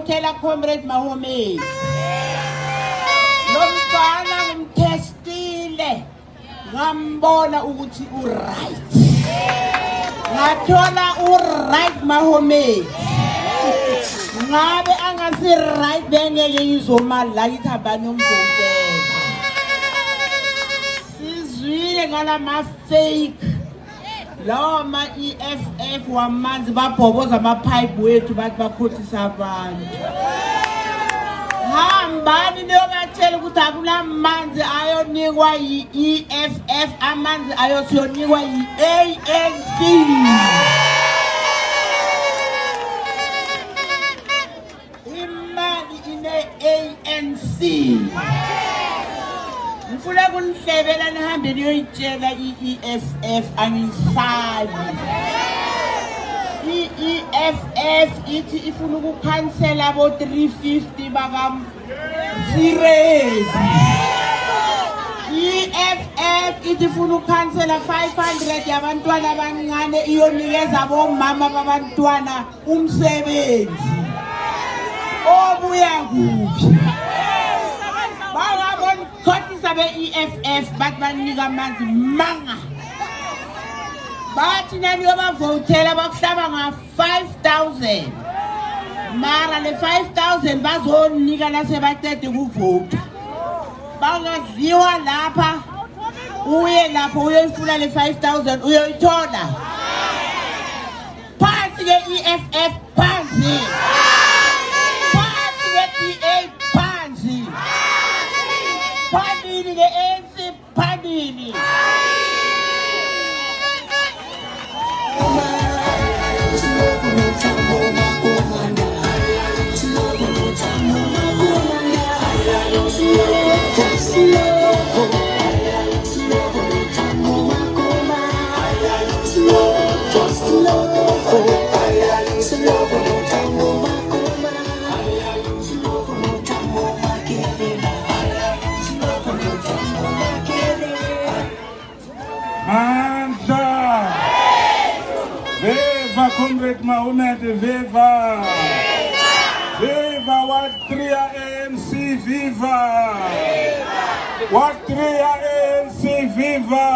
votela Comrade Mahomedi. Lo mfana ngimtestile. Ngambona ukuthi u-right. Ngathola u-right Mahomedi. Ngabe angasi right bengeke ngizoma la ngithaba nomvotela. Sizwile ngala ma fake. Lawa ma EFF wamanzi babhoboza amapipe wethu bathi bakhothisa abantu. Hambani niyobatshela ukuthi akulamanzi ayonikwa yi-EFF, amanzi ayosiyonikwa yi-ANC. Imali ine-ANC. Ngifuna kunihlebela nihambe niyoyitshela i-EFF angisabi. I-EFF ithi ifuna ukukhansela abo 350 baka-Sirezi. I-EFF ithi ifuna ukukhansela 500 yabantwana abancane iyonikeza abomama babantwana umsebenzi. Obuya kuphi? Bangabona ukukhothisa be-EFF bathi banika amanzi manga. Bathi nani yobavotela bakuhlaba nga-5,000. Mara le 5,000 bazonika nasebaqede ukuvota. Bangadliwa lapha. Uye lapho uyoyifuna le 5,000 uyoyithola. Phansi ke-EFF phansi. Phansi ke-DA phansi. Phambili ke-ANC phambili. Viva Comrade Mahomedi, viva! Viva Watria ANC, viva! Watria ANC, viva!